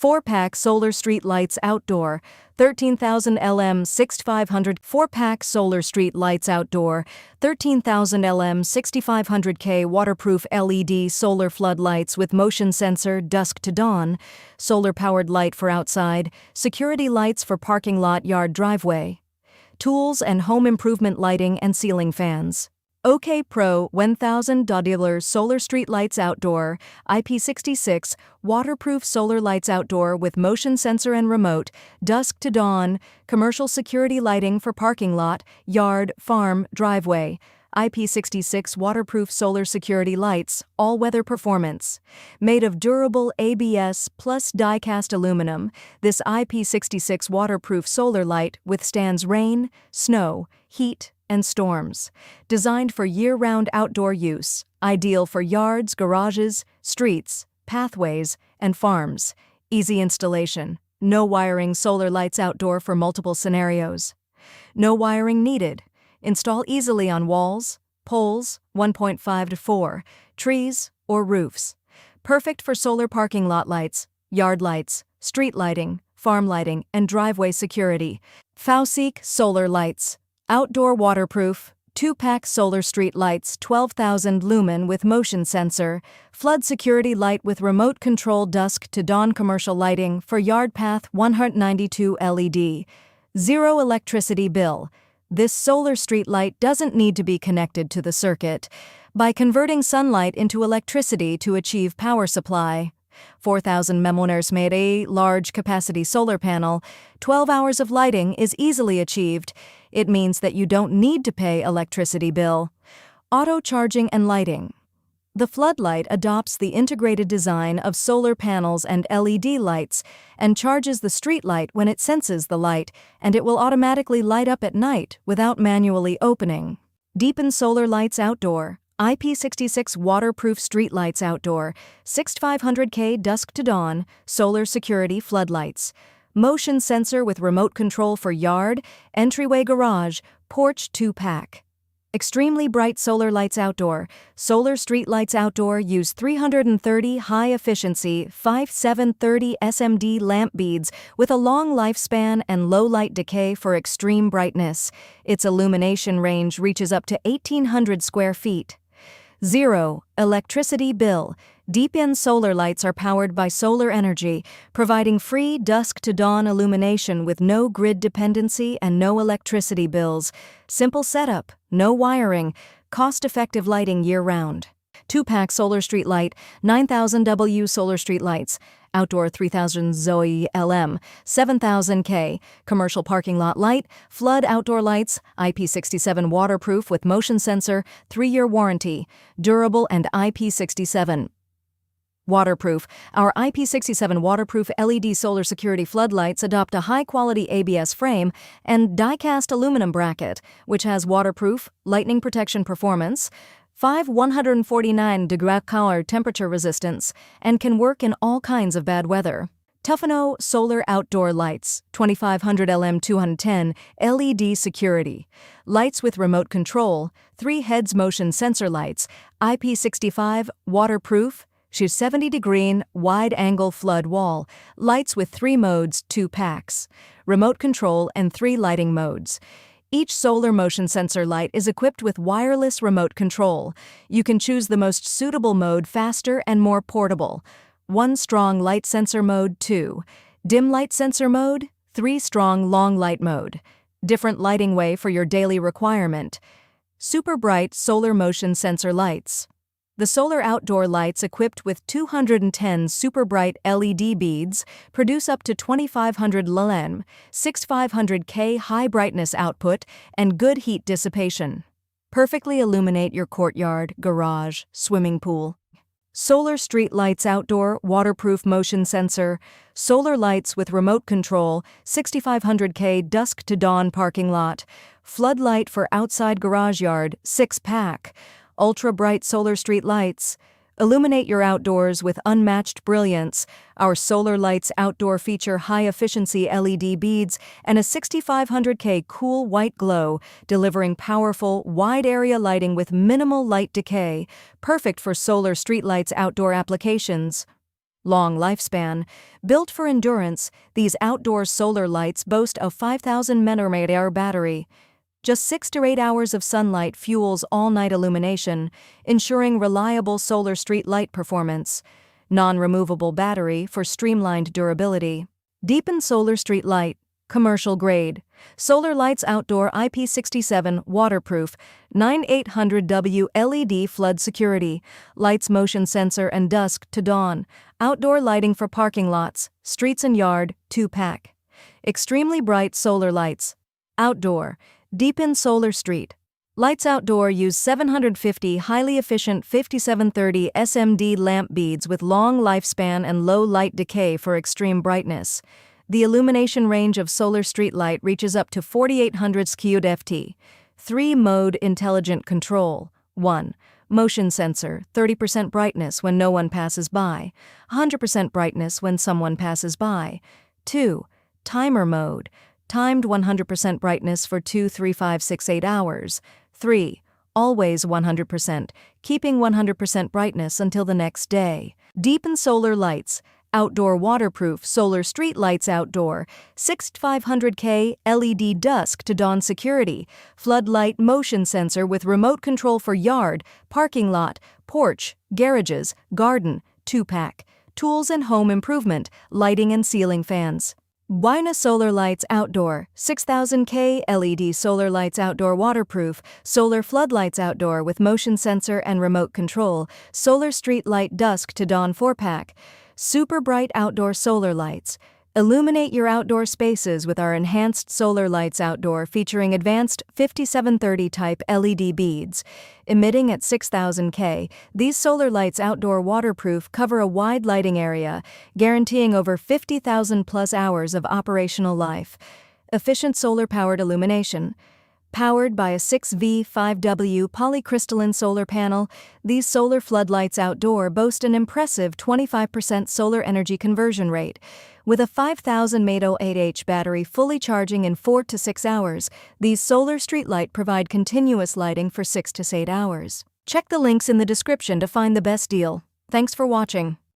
4-pack solar street lights outdoor, 13,000 LM 6500. 4-pack solar street lights outdoor, 13,000 LM 6500K waterproof LED solar floodlights with motion sensor dusk-to-dawn, solar-powered light for outside, security lights for parking lot yard driveway. Tools and home improvement lighting and ceiling fans. OK Pro 1000 solar street lights outdoor, IP66, waterproof solar lights outdoor with motion sensor and remote, dusk to dawn, commercial security lighting for parking lot, yard, farm, driveway. IP66 waterproof solar security lights, all-weather performance. Made of durable ABS plus die-cast aluminum, this IP66 waterproof solar light withstands rain, snow, heat, and storms. Designed for year-round outdoor use, ideal for yards, garages, streets, pathways, and farms. Easy installation. No wiring solar lights outdoor for multiple scenarios. No wiring needed. Install easily on walls, poles, 1.5 to 4, trees, or roofs. Perfect for solar parking lot lights, yard lights, street lighting, farm lighting, and driveway security. Fauseek solar lights. Outdoor waterproof, 2-pack solar street lights 12,000 lumen with motion sensor, flood security light with remote control dusk to dawn commercial lighting for yard path 192 LED. Zero electricity bill. This solar street light doesn't need to be connected to the circuit by converting sunlight into electricity to achieve power supply. 4,000 memoners made a large capacity solar panel. 12 hours of lighting is easily achieved. It means that you don't need to pay electricity bill. Auto charging and lighting. The floodlight adopts the integrated design of solar panels and LED lights and charges the street light when it senses the light, and it will automatically light up at night without manually opening. Deepen solar lights outdoor. IP66 waterproof street lights outdoor, 6500K dusk to dawn, solar security floodlights. Motion sensor with remote control for yard, entryway garage, porch 2-pack. Extremely bright solar lights outdoor. Solar street lights outdoor use 330 high-efficiency 5730 SMD lamp beads with a long lifespan and low light decay for extreme brightness. Its illumination range reaches up to 1,800 square feet. Zero electricity bill. Deep-in solar lights are powered by solar energy, providing free dusk-to-dawn illumination with no grid dependency and no electricity bills. Simple setup, no wiring, cost-effective lighting year-round. 2-pack solar street light, 9,000 W solar street lights. Outdoor 3,000 Zoe LM, 7,000 K, commercial parking lot light, flood outdoor lights, IP67 waterproof with motion sensor, 3-year warranty, durable and IP67. Waterproof. Our IP67 waterproof LED solar security floodlights adopt a high-quality ABS frame and die-cast aluminum bracket, which has waterproof, lightning protection performance, 149-degree color temperature resistance, and can work in all kinds of bad weather. Tuffano solar outdoor lights, 2500 LM210 LED security. Lights with remote control, 3 heads motion sensor lights, IP65 waterproof, 70-degree wide-angle flood wall, lights with 3 modes, 2 packs, remote control and 3 lighting modes. Each solar motion sensor light is equipped with wireless remote control. You can choose the most suitable mode faster and more portable. 1 strong light sensor mode, 2 dim light sensor mode, 3 strong long light mode. Different lighting way for your daily requirement. Super bright solar motion sensor lights. The solar outdoor lights equipped with 210 super bright LED beads produce up to 2,500 LM, 6500K high brightness output, and good heat dissipation. Perfectly illuminate your courtyard, garage, swimming pool. Solar street lights outdoor, waterproof motion sensor, solar lights with remote control, 6500K dusk to dawn parking lot, floodlight for outside garage yard, 6-pack. Ultra-bright solar street lights. Illuminate your outdoors with unmatched brilliance. Our solar lights outdoor feature high-efficiency LED beads and a 6500K cool white glow, delivering powerful, wide-area lighting with minimal light decay, perfect for solar streetlights outdoor applications. Long lifespan. Built for endurance, these outdoor solar lights boast a 5,000 mAh battery. Just 6 to 8 hours of sunlight fuels all-night illumination, ensuring reliable solar street light performance. Non-removable battery for streamlined durability. Deepen solar street light. Commercial grade. Solar Lights Outdoor IP67 waterproof 9800W LED flood security. Lights motion sensor and dusk-to-dawn. Outdoor lighting for parking lots, streets and yard, 2-pack. Extremely bright solar lights. Outdoor. Deepen solar street. Lights Outdoor use 750 highly efficient 5730 SMD lamp beads with long lifespan and low light decay for extreme brightness. The illumination range of solar street light reaches up to 4800 SCUD-FT. 3-mode intelligent control. 1. Motion sensor, 30% brightness when no one passes by, 100% brightness when someone passes by. 2. Timer mode, timed 100% brightness for 2, 3, 5, 6, 8 hours. 3. Always 100%, keeping 100% brightness until the next day. Deepen solar lights. Outdoor waterproof solar street lights outdoor, 6500K LED dusk-to-dawn security, floodlight motion sensor with remote control for yard, parking lot, porch, garages, garden, 2-pack, tools and home improvement, lighting and ceiling fans. Brighten solar lights outdoor, 6000K LED solar lights outdoor waterproof, solar floodlights outdoor with motion sensor and remote control, solar street light dusk-to-dawn 4-pack. Super bright outdoor solar lights. Illuminate your outdoor spaces with our enhanced solar lights outdoor featuring advanced 5730 type LED beads. Emitting at 6000K, these solar lights outdoor waterproof cover a wide lighting area, guaranteeing over 50,000 plus hours of operational life. Efficient solar-powered illumination. Powered by a 6V5W polycrystalline solar panel, these solar floodlights outdoor boast an impressive 25% solar energy conversion rate. With a 5000 mAh battery fully charging in 4 to 6 hours, these solar streetlight provide continuous lighting for 6 to 8 hours. Check the links in the description to find the best deal. Thanks for watching.